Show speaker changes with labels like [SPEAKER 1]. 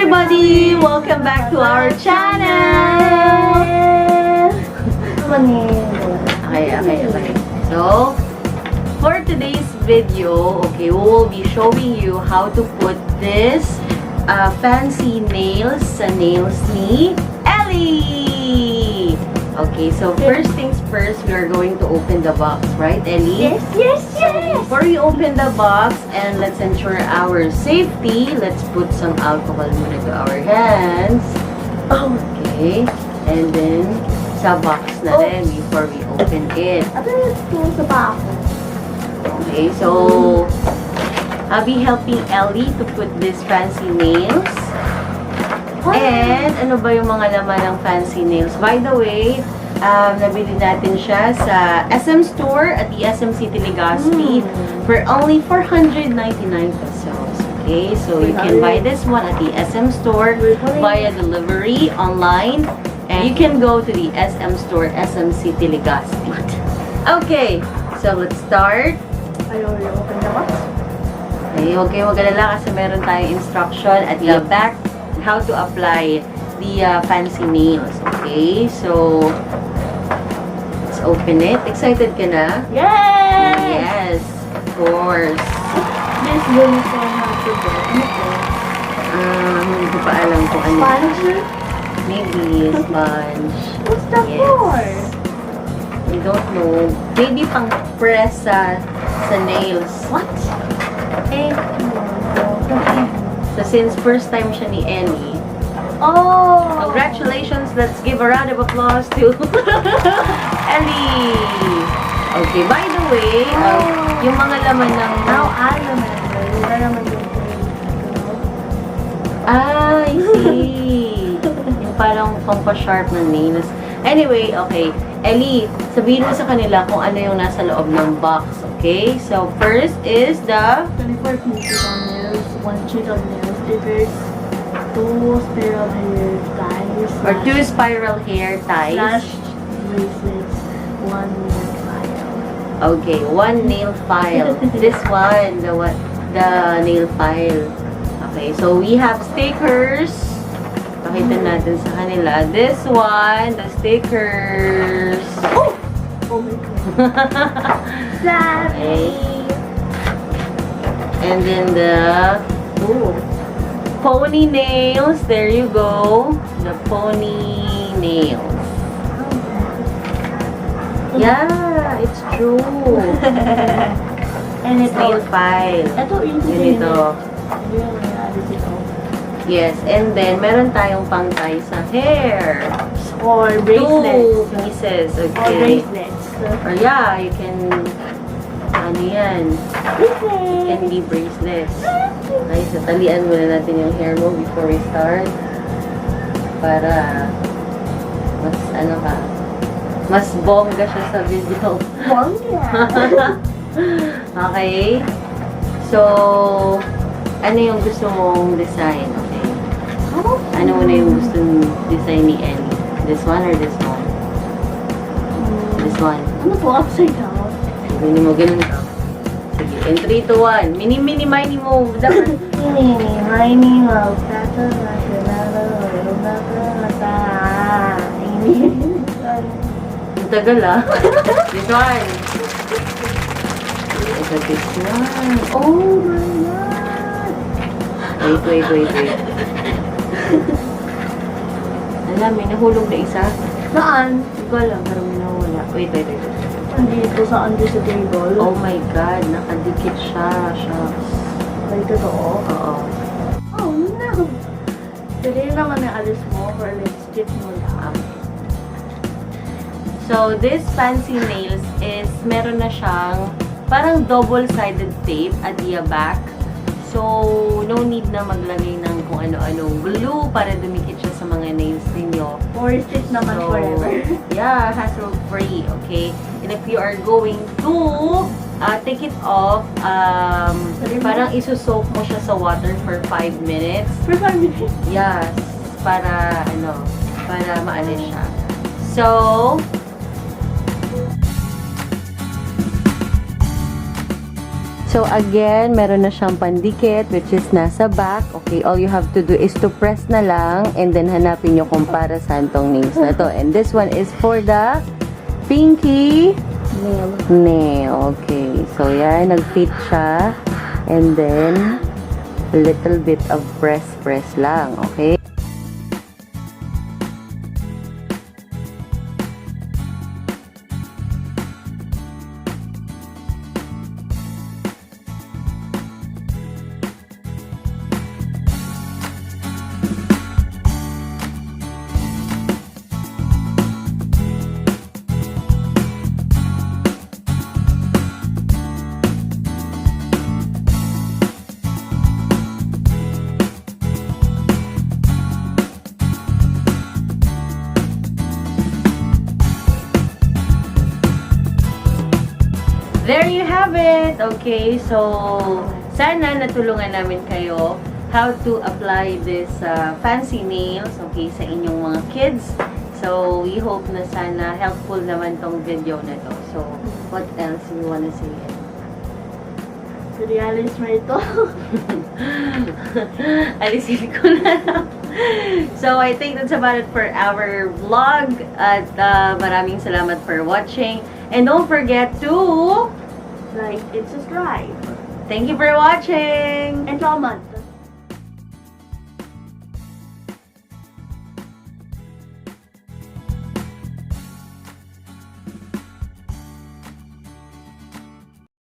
[SPEAKER 1] everybody! Welcome back to our channel! Okay. So, for today's video, we will be showing you how to put this fancy nails sa nails ni Ellie! Okay, so first things first, we are going to open the box, right, Ellie?
[SPEAKER 2] Yes.
[SPEAKER 1] Before we open the box and let's ensure our safety, let's put some alcohol muna to our hands. Okay. And then, sa box na rin before we open it. Okay, so, I'll be helping Ellie to put this fancy nails. And, ano ba yung mga laman ng fancy nails? By the way, nabili natin siya sa SM Store at the SM City Legazpi for only 499 pesos. Okay, so you can buy this one at the SM Store via delivery online, and you can go to the SM Store, SM City Legazpi. Okay, so let's start.
[SPEAKER 2] I already opened the box.
[SPEAKER 1] Okay, huwag kayong mag-alala kasi meron tayong instruction at the back how to apply the fancy nails. Okay, so let's open it. Excited ka na?
[SPEAKER 2] Yes!
[SPEAKER 1] Yes, of course.
[SPEAKER 2] This uniform has to go.
[SPEAKER 1] Hindi ko pa alam kung ano.
[SPEAKER 2] Sponge?
[SPEAKER 1] Maybe sponge.
[SPEAKER 2] What's that
[SPEAKER 1] Yes.
[SPEAKER 2] for?
[SPEAKER 1] I don't know. Maybe pang press sa nails.
[SPEAKER 2] What?
[SPEAKER 1] So since first time siya ni Ellie,
[SPEAKER 2] Oh!
[SPEAKER 1] congratulations! Let's give a round of applause to Ellie! Okay, by the way, yung mga laman ng...
[SPEAKER 2] Now I remember. Wala naman yung
[SPEAKER 1] I see! Yung parang pang-sharp na nails. Anyway, okay. Ellie, sabihin mo sa kanila kung ano yung nasa loob ng box, okay? So, first is the...
[SPEAKER 2] 24 pieces of nails, 1 sheet of nail stickers, 2 spiral hair ties,
[SPEAKER 1] Or 2 spiral hair ties.
[SPEAKER 2] slash bracelets, 1 nail file.
[SPEAKER 1] Okay, 1 nail file. This one, the nail file. Okay, so we have stickers. Pakita natin sa kanila. This one, the stickers.
[SPEAKER 2] Oh my god. Sorry.
[SPEAKER 1] And then the pony nails. There you go. The pony nails. Yeah, it's true.
[SPEAKER 2] And ito,
[SPEAKER 1] Nail file.
[SPEAKER 2] ito yung
[SPEAKER 1] Ganito. Yes, and then meron tayong pang tie sa hair.
[SPEAKER 2] or bracelets.
[SPEAKER 1] 2 pieces,
[SPEAKER 2] Or
[SPEAKER 1] okay.
[SPEAKER 2] bracelets.
[SPEAKER 1] Or yeah, you can, ano yan,
[SPEAKER 2] Bracelets.
[SPEAKER 1] can be bracelets. Okay, so talian muna natin yung hair mo before we start. Para, mas ano ka, mas bongga siya sa video.
[SPEAKER 2] Bongga.
[SPEAKER 1] Okay? So, ano yung gusto mong design? Okay. Ano muna yung gusto mong design ni Ellie? This one or this one? This one.
[SPEAKER 2] Ano po? Upside down?
[SPEAKER 1] Hindi mo ganun ka. Sige. In 3, 2, 1. Mini, mini mo. Dapat.
[SPEAKER 2] Mini, mo.
[SPEAKER 1] Ang tagal ah. This one. Ito, this one.
[SPEAKER 2] Oh my god!
[SPEAKER 1] Wait. Alam, may nahulog na isa.
[SPEAKER 2] Saan?
[SPEAKER 1] Hindi ko alam, pero may nawala. Wait.
[SPEAKER 2] Andito sa under sa table.
[SPEAKER 1] Oh my God, nakadikit siya. Shucks.
[SPEAKER 2] Ay, totoo?
[SPEAKER 1] Oo.
[SPEAKER 2] Oh no! Pwede naman na alis mo for let's skip mo lang.
[SPEAKER 1] So, this fancy nails is, meron na siyang parang double-sided tape at the back. So, no need na maglagay ng kung ano-anong glue para dumikit siya sa mga nails ninyo.
[SPEAKER 2] Or stick naman
[SPEAKER 1] So,
[SPEAKER 2] forever.
[SPEAKER 1] Yeah, hassle-free, okay? And if you are going to take it off, parang isusok mo siya sa water for 5 minutes.
[SPEAKER 2] For 5 minutes?
[SPEAKER 1] Yes, para maalis siya. So, So again, meron na siyang pandikit which is nasa back. Okay, all you have to do is to press na lang and then hanapin nyo kung para saan tong nails na to. And this one is for the pinky
[SPEAKER 2] Nail.
[SPEAKER 1] nail. Okay, so yan, nag-fit siya. And then, a little bit of press lang. Okay? There you have it! Okay, so sana natulungan namin kayo how to apply this fancy nails, okay, sa inyong mga kids. So, we hope na sana helpful naman tong video na to. So, what else you wanna say?
[SPEAKER 2] Realis mo ito.
[SPEAKER 1] Alisin ko na lang. So, I think that's about it for our vlog. At maraming salamat for watching. And don't forget to
[SPEAKER 2] Like and subscribe.
[SPEAKER 1] thank you for watching!
[SPEAKER 2] And comment.